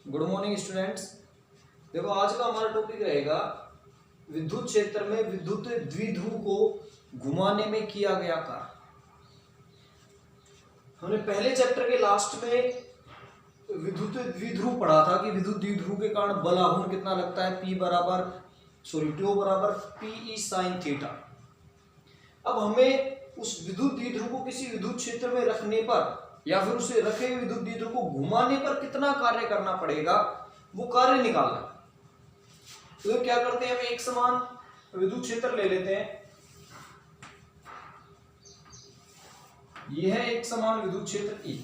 Good morning students. देखो आज का हमारा टॉपिक रहेगा विद्युत क्षेत्र में विद्युत द्विध्रुव को घुमाने में किया गया कार्य। हमने पहले चैप्टर के लास्ट में विद्युत द्विध्रुव पढ़ा था कि विद्युत द्विध्रुव के कारण बल आघूर्ण कितना लगता है, T बराबर PE sin थीटा। अब हमें उस विद्युत द्विध्रुव को किसी विद्युत क्षेत्र में रखने पर या फिर उसे रखे हुए विद्युत द्विध्रुव को घुमाने पर कितना कार्य करना पड़ेगा, वो कार्य निकालना। तो क्या करते हैं, हम एक समान विद्युत क्षेत्र ले लेते हैं। यह है एक समान विद्युत क्षेत्र E।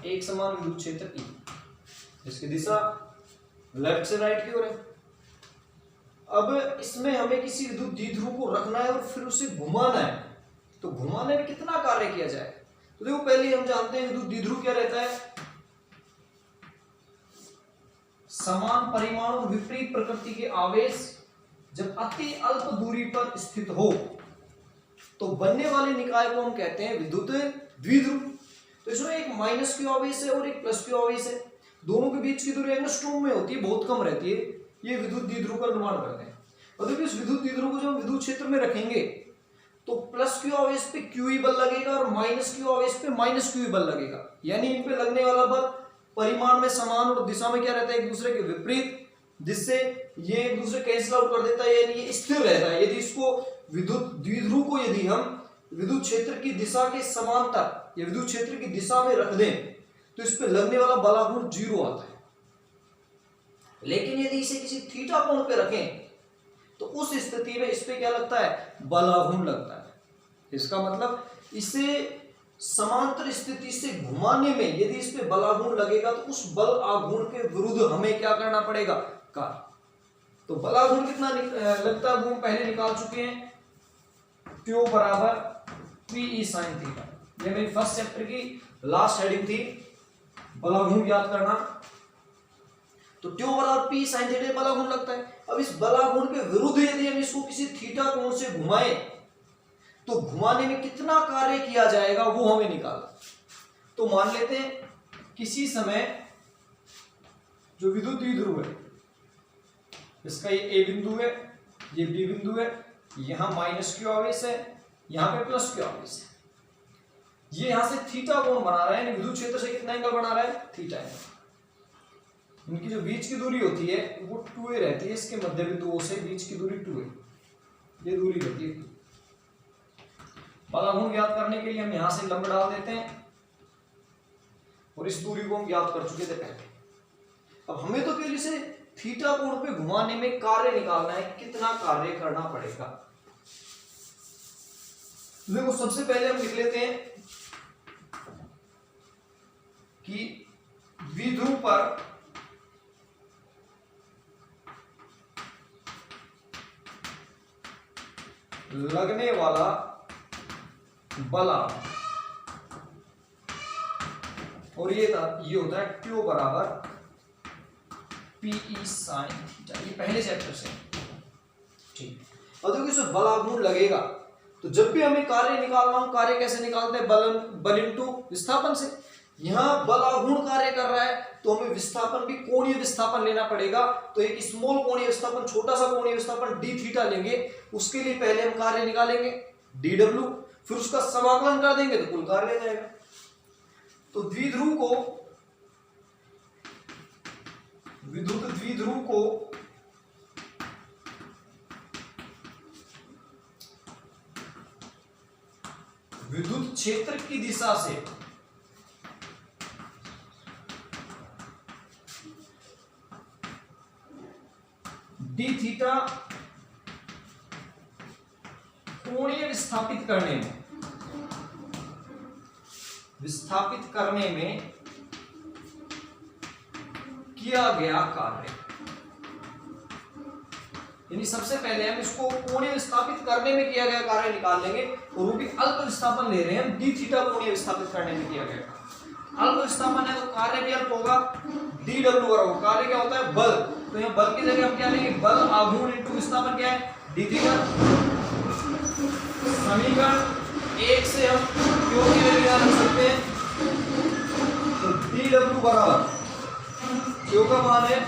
एक समान विद्युत क्षेत्र E जिसकी दिशा लेफ्ट से राइट की ओर है। अब इसमें हमें किसी विद्युत द्विध्रुव को रखना है और फिर उसे घुमाना है। तो घुमाने में कितना कार्य किया जाए, तो देखो पहले हम जानते हैं विद्युत द्विध्रुव क्या रहता है, समान परिमाण और विपरीत प्रकृति के आवेश जब अति अल्प दूरी पर स्थित हो तो बनने वाले निकाय को हम कहते हैं विद्युत द्विध्रुव। तो इसमें एक माइनस क्यू आवेश है और एक प्लस क्यू आवेश है। दोनों के बीच की दूरी एंगस्ट्रॉम में होती है, बहुत कम रहती है। ये विद्युत द्विध्रुव का निर्माण करते हैं। और देखिए इस विद्युत द्विध्रुव को जब हम विद्युत क्षेत्र में रखेंगे तो प्लस क्यू आवेश पे क्यू बल लगेगा और माइनस क्यू आवेश पे माइनस क्यू बल लगेगा। यानी इन पे लगने वाला बल परिमाण में समान और दिशा में क्या रहता है, एक दूसरे के विपरीत, जिससे ये एक दूसरे कैंसिल आउट कर देता है, यानी ये स्थिर रहता है। यदि इसको विद्युत द्विध्रुव को यदि हम विद्युत क्षेत्र की दिशा के समांतर या विद्युत क्षेत्र की दिशा में रख दें तो इस पे लगने वाला बलाघूर्ण 0 आता है। लेकिन यदि इसे किसी थीटा कोण पे रखें तो उस स्थिति में इस पे क्या लगता है, बलाघूर्ण लगता है। इसका मतलब इसे समांतर स्थिति से घुमाने में यदि इस पे बलाघूर्ण लगेगा तो उस बल आघूर्ण के विरुद्ध हमें क्या करना पड़ेगा, कार्य। तो बलाघूर्ण कितना लगता है वो हम पहले निकाल चुके हैं, Q बराबर PE sin थीटा। ये मेरी फर्स्ट चैप्टर की लास्ट हेडिंग थी, बलाघूर्ण याद करना। तो Q बराबर P sin थीटा बलाघूर्ण लगता है। अब इस बलाघूर्ण के विरुद्ध यदि हम इसको किसी थीटा कोण से घुमाएं तो घुमाने में कितना कार्य किया जाएगा वो हमें निकालना। तो मान लेते हैं किसी समय जो विद्युत द्विध्रुव है, इसका ये A बिंदु है, ये B बिंदु है, यहां माइनस क्यू आवेश है, यहां पे प्लस क्यू आवेश है। ये यहां से थीटा कोण बना रहा है, यानी विद्युत क्षेत्र से कितना एंगल बना रहा है, थीटा एंगल। इनकी जो बीच की दूरी होती है वो 2a रहती है। इसके मध्य बिंदुओं से बीच की दूरी 2a, ये दूरी रहती है। बलाघूर्ण ज्ञात करने के लिए हम यहां से लंब डाल देते हैं और इस दूरी को हम ज्ञात कर चुके थे पहले। अब हमें तो केवल इसे थीटा कोण पे घुमाने में कार्य निकालना है, कितना कार्य करना पड़ेगा। देखो सबसे पहले हम लिख लेते हैं कि द्विध्रुव पर लगने वाला बल, और ये होता है Q बराबर PE sin थीटा। ये पहले चैप्टर से ठीक। और देखो इसमें बलाघूर्ण लगेगा तो जब भी हमें कार्य निकालना हो, कार्य कैसे निकालते हैं, बल इंटू विस्थापन से। यहां बलाघूर्ण कार्य कर रहा है तो हमें विस्थापन भी कोणीय विस्थापन लेना पड़ेगा। तो एक स्मॉल कोणीय विस्थापन, छोटा सा कोणीय विस्थापन d थीटा लेंगे। उसके लिए पहले हम कार्य निकालेंगे dw, फिर उसका समाकलन कर देंगे तो कुल कार्य आ जाएगा। तो द्विध्रुव को, विद्युत द्विध्रुव को विद्युत क्षेत्र की दिशा से d थीटा कोणीय विस्थापित करने में किया गया कार्य। यानी सबसे पहले हम इसको कोणीय विस्थापित करने में किया गया कार्य निकाल लेंगे और वो भी अल्प विस्थापन ले रहे हैं हम, d थीटा कोणीय विस्थापित करने में किया गया। अल्प विस्थापन है तो कार्य भी अल्प होगा, dw बराबर कार्य क्या होता है, बल। तो यहाँ बल की जगह हम क्या लेंगे, बल आघूर्ण इंटू विस्थापन क्या है, डी थीटा। समीकरण एक से हम क्यों की वैल्यू यहाँ रख सकते हैं, तो dw बराबर क्यों का मान है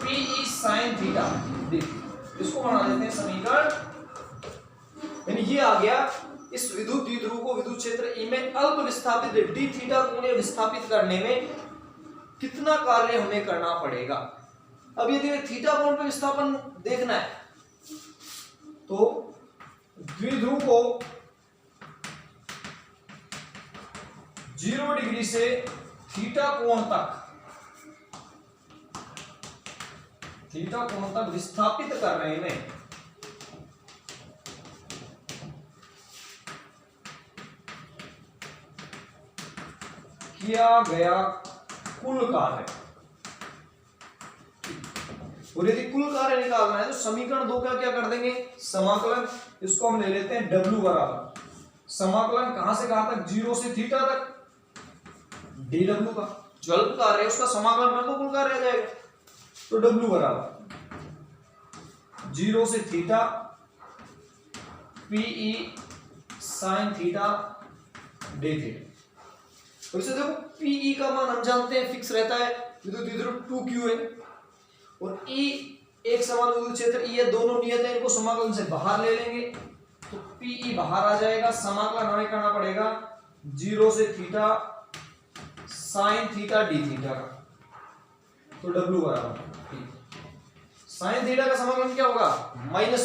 Pe sin थीटा डी, इसको बना देते हैं समीकरण, यानी ये आ गया इस विद्युत द्विध्रुव को विद्युत क्षेत्र E में अल्प विस्थापित d थीटा कोणीय विस्थापित करने में कितना कार्य हमें करना पड़ेगा। अब यदि थीटा कोण पे विस्थापन देखना है तो द्विध्रुव को 0 डिग्री से थीटा कोण तक विस्थापित करने में किया गया कुल कार्य, और यदि कुल कार्य निकालना है तो समीकरण 2 का क्या कर देंगे, समाकलन, इसको हम ले लेते हैं W बराबर समाकलन कहां से कहां तक, 0 से थीटा तक dw का, जो अल्प कार्य है उसका समाकलन कर दो, कुल कार्य आ जाएगा। तो W बराबर 0 से theta Pe sin theta d theta. तो इसे देखो Pe का मान हम जानते हैं फिक्स रहता है, विद्युत द्विध्रुव 2q है, और E एक समान विद्युत क्षेत्र E है, दोनों नियत है, इनको समाकलन से बाहर ले लेंगे तो Pe बाहर आ जाएगा, समाकलन हमें करना पड़ेगा 0 से theta sin theta d theta का, तो W बराबर sin थीटा का समाकलन क्या होगा, माइनस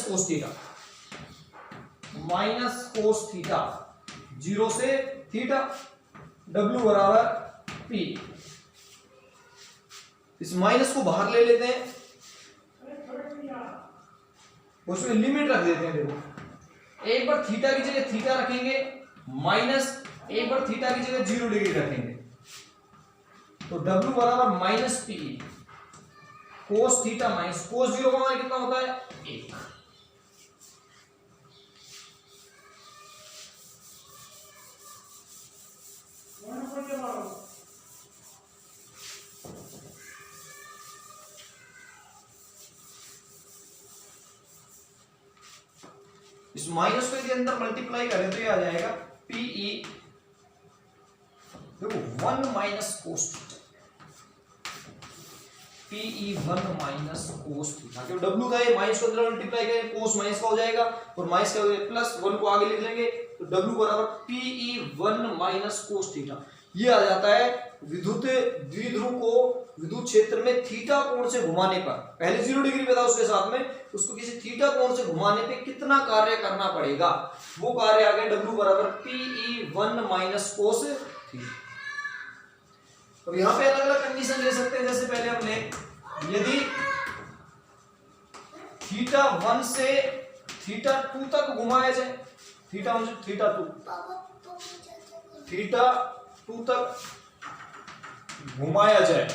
कोस थीटा 0 से थीटा, W बराबर P, इस माइनस को बाहर ले लेते हैं, उसमें लिमिट रख देते हैं। देखो एक बार थीटा की जगह थीटा रखेंगे माइनस, एक बार थीटा की जगह 0 डिग्री रखेंगे, तो W बराबर minus Pe cos theta minus cos 0 का मान कितना होता है 1। इस माइनस को यदि अंदर मल्टीप्लाई करें तो ये आ जाएगा Pe, देखो 1 minus cos theta, Pe 1 minus cos theta, क्योंकि W का ये माइनस को अंदर मल्टीप्लाई करें कोस माइनस का हो जाएगा, और माइनस का प्लस 1 को आगे लिख लेंगे, तो W बराबर Pe 1 माइनस कोस थीटा। ये आ जाता है विद्युत द्विध्रुव को विद्युत क्षेत्र में थीटा कोण से घुमाने पर, पहले 0 डिग्री पे था उसके साथ में, उसको किसी थीटा कोण से घुमाने पे कितना कार्य करना पड़ेगा, वो कार्य आ गया W बराबर Pe 1 माइनस कोस थीटा। तो यहाँ पे अलग अलग कंडीशन ले सकते हैं, जैसे पहले हमने यदि थीटा 1 से थीटा 2 तक घुमाया जाए, थीटा 1 से थीटा 2 तक घुमाया जाए,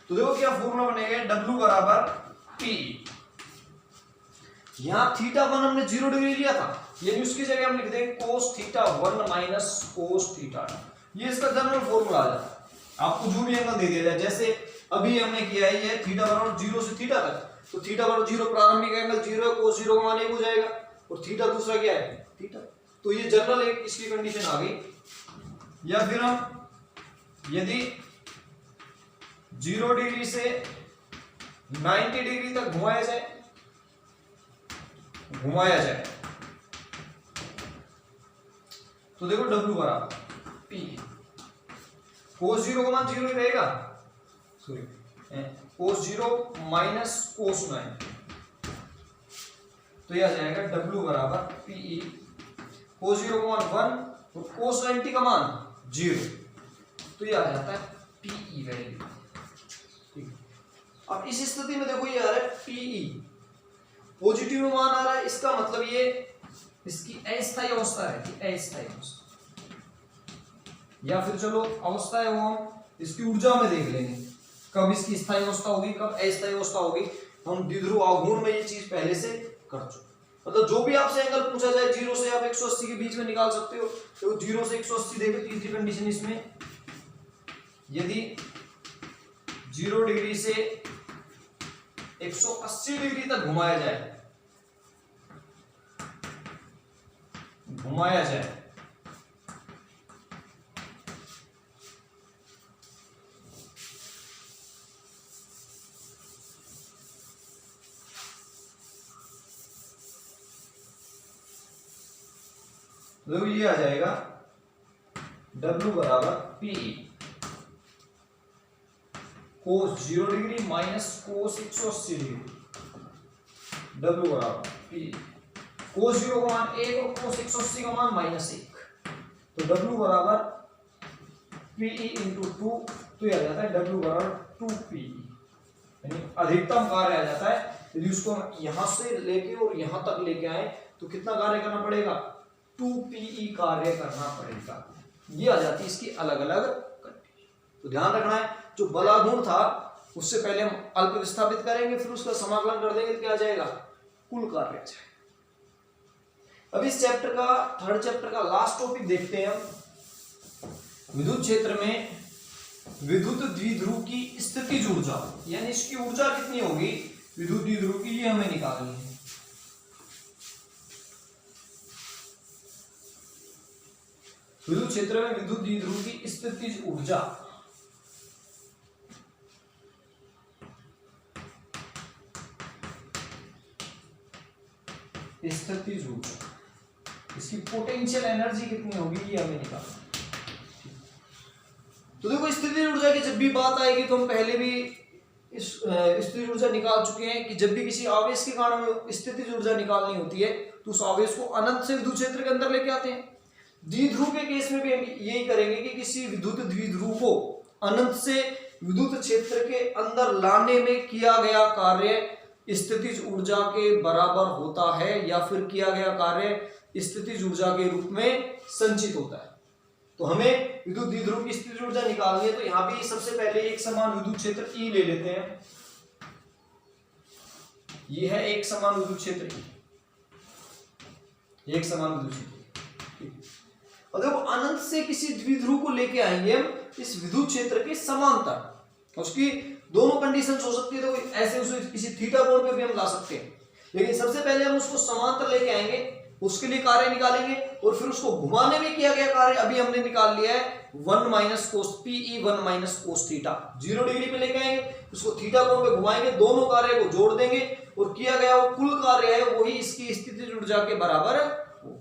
तो देखो क्या फॉर्मूला बनेगा, W बराबर P, यहां थीटा 1 हमने 0 डिग्री लिया था, यानी उसकी जगह हम लिख देंगे cos theta 1 minus cos theta, ये इसका जनरल फॉर्मूला आ जाता है। आपको जो भी एंगल दे दिया जाए, जैसे अभी हमने किया है ये थीटा बराबर 0 से थीटा तक, तो थीटा बराबर 0 प्रारंभिक एंगल 0 है, कोस 0 का मान 1 हो जाएगा, और थीटा दूसरा क्या है थीटा, तो ये जनरल एक इसकी कंडीशन आ गई। या फिर हम यदि 0 डिग्री से 90 डिग्री तक घुमाया जाए तो देखो W बराबर P, कोस 0 का मान 0 ही रहेगा, सॉरी कोस 0 माइनस कोस 90, तो यह आ जाएगा W बराबर Pe, कोस 0 का मान 1 और कोस 90 का मान 0, तो यह आ जाता है Pe वैल्यू। ठीक, अब इस स्थिति में देखो ये आ रहा है Pe पॉजिटिव में मान आ रहा है, इसका मतलब ये इसकी अस्थायी अवस्था रहती है, अस्थायी अवस्था, या फिर चलो अवस्था है वो हम इसकी ऊर्जा में देख लेंगे, कब इसकी स्थायी अवस्था होगी कब अस्थायी अवस्था होगी, हम द्विध्रुव आघूर्ण में ये चीज पहले से कर चुके। मतलब जो भी आपसे एंगल पूछा जाए 0 से आप 180 के बीच में निकाल सकते हो, तो 0 से 180 देखो, तीसरी कंडीशन इसमें यदि 0 डिग्री से 180 डिग्री तक घुमाया जाए, तो ये आ जाएगा W बराबर PE कोस 0 degree minus cos 180 degree, W बराबर PE कोस 0 का मान 1 और कोस 180 का मान -1, तो W बराबर PE इंटू 2, तो ये आ जाता है W बराबर 2PE, यानी अधिकतम कार्य आ जाता है। यदि उसको यहां से लेके और यहां तक लेके आए तो कितना कार्य करना पड़ेगा, 2PE कार्य करना पड़ेगा। ये आ जाती है इसकी अलग अलग कंडीशन। तो ध्यान रखना है, जो बलागुण था उससे पहले हम अल्प विस्थापित करेंगे, फिर उसका समाकलन कर देंगे तो क्या आ जाएगा, कुल कार्य आ जाएगा। अब इस चैप्टर का, थर्ड चैप्टर का लास्ट टॉपिक देखते हैं हम। विद्युत क्षेत्र में विद्युत द्विध्रुव की स्थितिज ऊर्जा, यानी इसकी ऊर्जा कितनी होगी विद्युत द्विध्रुव की, ये हमें निकालनी है। विद्युत क्षेत्र में विद्युत द्विध्रुव की स्थितिज ऊर्जा, स्थितिज ऊर्जा, इसकी पोटेंशियल एनर्जी कितनी होगी ये हमें निकालना। तो देखो स्थितिज ऊर्जा की जब भी बात आएगी तो हम पहले भी इस स्थितिज ऊर्जा निकाल चुके हैं कि जब भी किसी आवेश के कारण हमें स्थितिज ऊर्जा निकालनी होती है तो उस आवेश को अनंत से विद्युत क्षेत्र के अंदर लेके आते हैं। द्विध्रुव के केस में भी हम यही करेंगे कि किसी विद्युत द्विध्रुव को अनंत से विद्युत क्षेत्र के अंदर लाने में किया गया कार्य स्थितिज ऊर्जा के बराबर होता है या फिर किया गया कार्य स्थितिज ऊर्जा के रूप में संचित होता है। तो हमें विद्युत द्विध्रुव की स्थितिज ऊर्जा निकालनी है, तो यहां भी सबसे पहले एक समान विद्युत क्षेत्र E ले लेते हैं। ये है एक समान विद्युत क्षेत्र E, एक समान विद्युत क्षेत्र। और देखो अनंत से किसी द्विध्रुव को लेके आएंगे हम इस विद्युत क्षेत्र के समांतर, उसकी दोनों कंडीशंस हो सकती है, तो ऐसे उसे किसी थीटा कोण पे भी हम ला सकते हैं, लेकिन सबसे पहले हम उसको समांतर लेके आएंगे, उसके लिए कार्य निकालेंगे और फिर उसको घुमाने में किया गया कार्य अभी हमने निकाल लिया है 1 minus cos PE 1 minus cos theta. 0 degree पे लेके आएंगे, उसको थीटा कोण पे घुमाएंगे, दोनों कार्य को जोड़ देंगे और किया गया वो कुल कार्य है वही इसकी स्थितिज ऊर्जा के बराबर हो।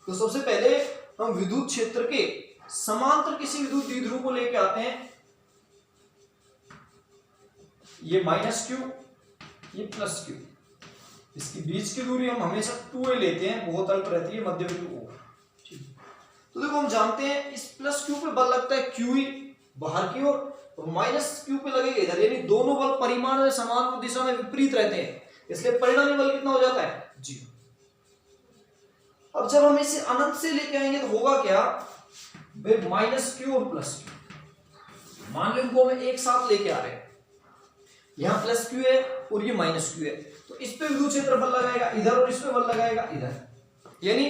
तो सबसे पहले हम विद्युत क्षेत्र के समांतर किसी विद्युत द्विध्रुव को लेके आते हैं। ये -q, ये +q, इसकी बीच की दूरी हम हमेशा 2a लेते हैं, बहुत अल्प रहती है, मध्य बिंदु O। तो देखो हम जानते हैं इस +q पे बल लगता है QE बाहर की ओर और -q पे लगेगा इधर, यानी दोनों बल परिमाण में समान दिशा में विपरीत रहते हैं, इसलिए परिणामी बल कितना हो जाता है 0। अब जब हम इसे अनंत से लेके आएंगे तो होगा क्या, -q और +q, मान लो इनको हम एक साथ लेके आ रहे हैं, यहाँ +q है और ये -q है, तो इस पे विद्युत क्षेत्र बल लगाएगा इधर और इस पे बल लगाएगा इधर, यानी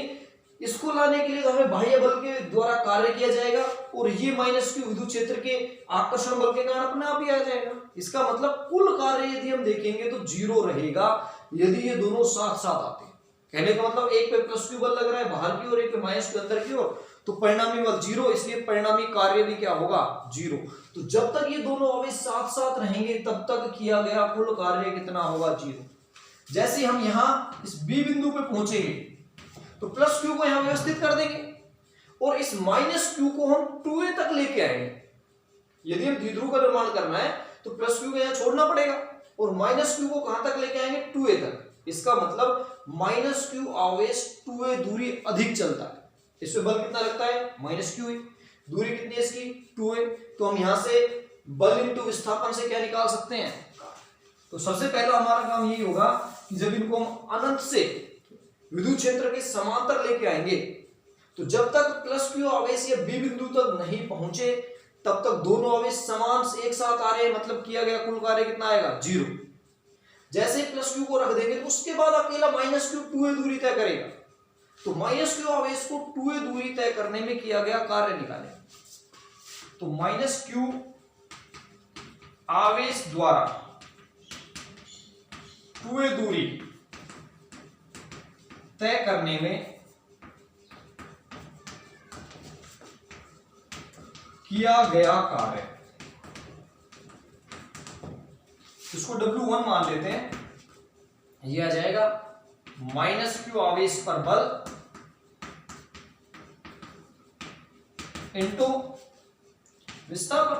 इसको लाने के लिए तो हमें बाह्य बल के द्वारा कार्य किया जाएगा और ये -q विद्युत क्षेत्र के आकर्षण बल के कारण अपने आप ही आ जाएगा। इसका मतलब कुल कार्य यदि हम देखेंगे तो 0 रहेगा यदि ये दोनों साथ साथ आते हैं। कहने का मतलब एक पे +q बल लग रहा है बाहर की ओर, एक पे -q अंदर की ओर, तो परिणामी बल 0, इसलिए परिणामी कार्य भी क्या होगा 0। तो जब तक ये दोनों आवेश साथ साथ रहेंगे तब तक किया गया कुल कार्य कितना होगा 0। जैसे हम यहां इस B बिंदु पे पहुंचेंगे तो +q को यहां व्यवस्थित कर देंगे और इस -q को हम 2a तक लेके आएंगे। यदि हम द्विध्रुव का निर्माण करना है तो +q को यहां छोड़ना पड़ेगा और -q को कहां तक लेके आएंगे 2a तक। इसका मतलब -q आवेश 2a दूरी अधिक चलता है, इसमें बल कितना लगता है -q, दूरी कितनी है इसकी 2a, तो हम यहां से बल इंटू विस्थापन से क्या निकाल सकते हैं। तो सबसे पहला हमारा काम यही होगा कि जब इनको हम अनंत से विद्युत क्षेत्र के समांतर लेके आएंगे तो जब तक +q आवेश या B बिंदु तक नहीं पहुंचे तब तक दोनों आवेश समान एक साथ आ रहे हैं, मतलब किया गया कुल कार्य कितना आएगा 0। जैसे +q को रख देंगे तो उसके बाद अकेला -q 2a दूरी तय करेगा, तो -q आवेश को 2a दूरी तय करने में किया गया कार्य निकालें। तो -q आवेश द्वारा 2a दूरी तय करने में किया गया कार्य, इसको W1 मान लेते हैं। ये आ जाएगा -q आवेश पर बल इंटू विस्थापन।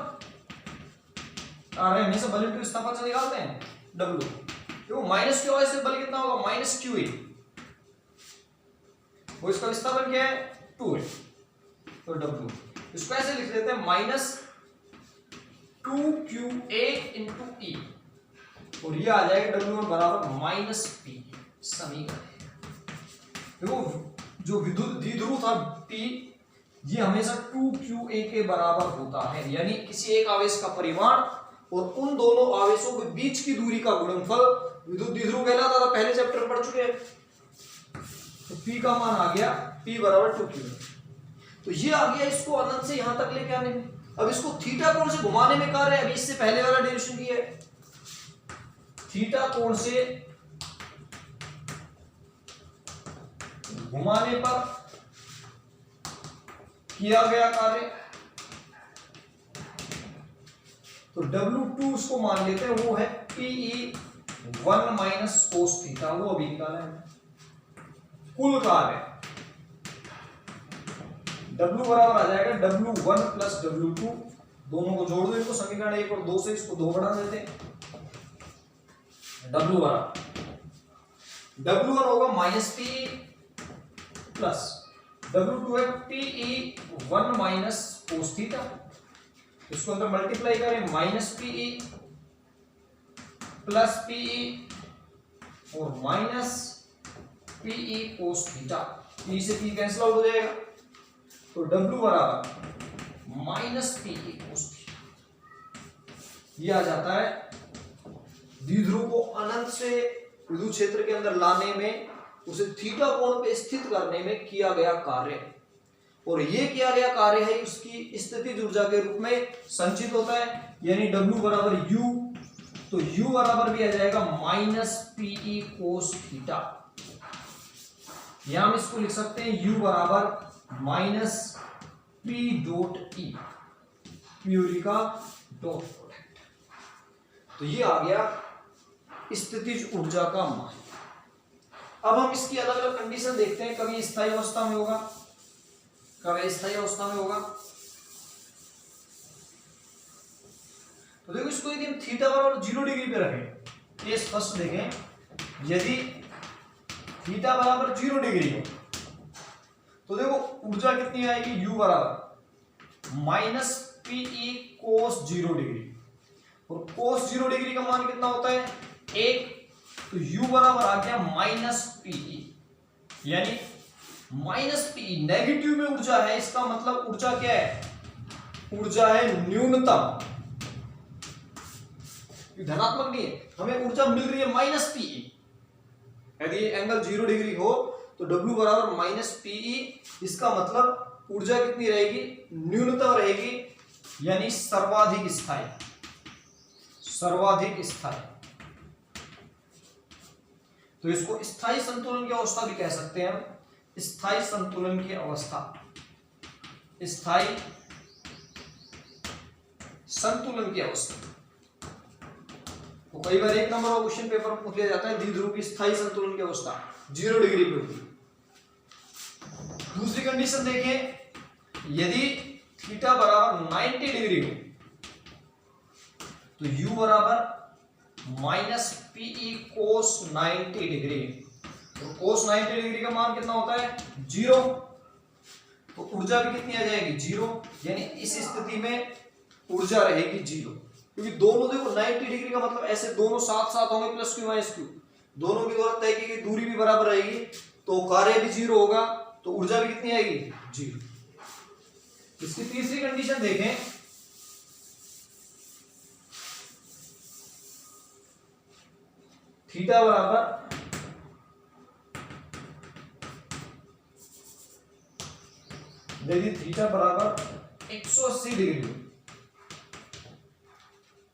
कार्य हमेशा बल इंटू विस्थापन से निकालते हैं W। देखो -q आवेश से बल कितना होगा, -qa, वो इसका विस्थापन क्या है 2 है, तो W इसको ऐसे लिख लेते हैं -2qa इंटू E, और ये आ जाएगा W1 बराबर -P। समीकरण देखो, जो विद्युत द्विध्रुव था P, ये हमेशा 2qa के बराबर होता है, यानी किसी एक आवेश का परिमाण और उन दोनों आवेशों के बीच की दूरी का गुणनफल विद्युत द्विध्रुव कहलाता था, पहले चैप्टर पढ़ चुके हैं। तो P का मान आ गया P बराबर 2qa, तो ये आ गया इसको अनंत से यहां तक लेके आने में। अब इसको थीटा कोण से घुमाने में कार्य है, अभी इससे पहले वाला डेरिवेशन किया है, थीटा कोण से घुमाने पर किया गया कार्य, तो W2 उसको मान लेते हैं, वो है PE1 माइनस कोस थीटा, वो अभी निकाला है। कुल कार्य W बराबर आ जाएगा W1 प्लस W2, दोनों को जोड़ दो, इसको समीकरण 1 और 2 से, इसको 2 बढ़ा देते हैं। W बराबर W1 होगा -PE प्लस W2 है PE1 माइनस कोस थीटा, इसको अंदर मल्टीप्लाई करें, -PE प्लस PE और minus PE cos theta, P से P कैंसिल आउट हो जाएगा, तो W बराबर -PE कोस थीटा। ये आ जाता है द्विध्रुव को अनंत से विद्युत क्षेत्र के अंदर लाने में, उसे थीटा कोण पे स्थित करने में किया गया कार्य, और ये किया गया कार्य है उसकी स्थितिज ऊर्जा के रूप में संचित होता है, यानी W बराबर U, तो U बराबर भी आ जाएगा -PE कोस थीटा। यहां हम इसको लिख सकते हैं U बराबर -P डॉट E, प्यूरी का डॉट प्रोडक्ट। तो ये आ गया स्थितिज ऊर्जा का मान। अब हम इसकी अलग अलग कंडीशन देखते हैं, कभी स्थायी अवस्था में होगा, कभी अस्थायी अवस्था में होगा। तो देखो, इसको यदि हम थीटा बराबर 0 डिग्री पे रखें, केस फर्स्ट देखें, यदि थीटा बराबर 0 डिग्री हो तो देखो ऊर्जा कितनी आएगी, U बराबर -PE कोस 0 डिग्री, और कोस 0 डिग्री का मान कितना होता है 1, तो U बराबर आ गया -PE, यानी -PE नेगेटिव में ऊर्जा है, इसका मतलब ऊर्जा क्या है, ऊर्जा है न्यूनतम, धनात्मक नहीं है, हमें ऊर्जा मिल रही है -PE। यदि एंगल 0 डिग्री हो तो W बराबर -PE, इसका मतलब ऊर्जा कितनी रहेगी, न्यूनतम रहेगी, यानी सर्वाधिक स्थायी, सर्वाधिक स्थायी। तो इसको स्थायी संतुलन की अवस्था भी कह सकते हैं हम, स्थायी संतुलन की अवस्था, स्थायी संतुलन की अवस्था। तो कई बार 1 नंबर का क्वेश्चन पेपर में पूछ लिया जाता है द्विध्रुव की स्थायी संतुलन की अवस्था 0 डिग्री पे होगी। दूसरी कंडीशन देखें, यदि थीटा बराबर 90 डिग्री हो तो U बराबर -PE कोस 90 डिग्री, तो कोस 90 डिग्री का मान कितना होता है 0, तो ऊर्जा भी कितनी आ जाएगी 0, यानी इस स्थिति में ऊर्जा रहेगी 0, क्योंकि दोनों देखो 90 डिग्री का मतलब ऐसे दोनों साथ साथ होंगे, +q -q, दोनों की द्वारा तय की गई दूरी भी बराबर रहेगी, तो कार्य भी 0 होगा, तो ऊर्जा भी कितनी आएगी 0। इसकी तीसरी कंडीशन देखें, थीटा बराबर यदि थीटा बराबर 180 डिग्री,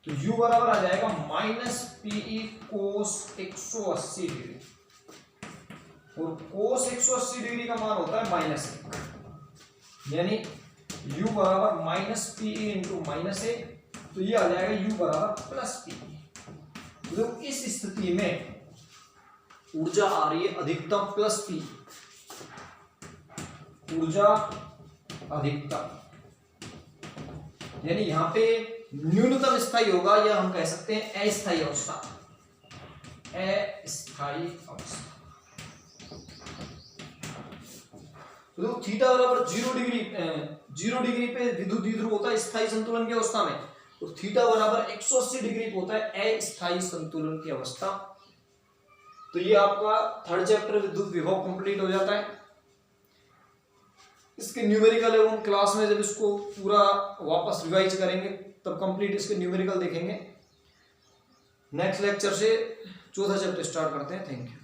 तो u बराबर आ जाएगा माइनस पीई कोस 180 डिग्री, और कोस 180 डिग्री का मान होता है -1, यानी u बराबर माइनस पीई इंटू -1, तो ये आ जाएगा u बराबर प्लस पीई। तो इस स्थिति में ऊर्जा आ रही है अधिकतम प्लस पी, ऊर्जा अधिकतम, यानी यहां पे न्यूनतम स्थायी होगा, या हम कह सकते हैं अस्थायी अवस्था, अस्थायी अवस्था। तो थीटा बराबर 0 डिग्री पे विद्युत द्विध्रुव होता है स्थायी संतुलन की अवस्था में, और थीटा बराबर 180 डिग्री पे होता है अस्थायी संतुलन की अवस्था। तो ये आपका थर्ड चैप्टर विद्युत विभव कंप्लीट हो जाता है। इसके न्यूमेरिकल एवं क्लास में जब इसको पूरा वापस रिवाइज करेंगे तब कंप्लीट इसके न्यूमेरिकल देखेंगे। नेक्स्ट लेक्चर से चौथा चैप्टर स्टार्ट करते हैं। Thank you.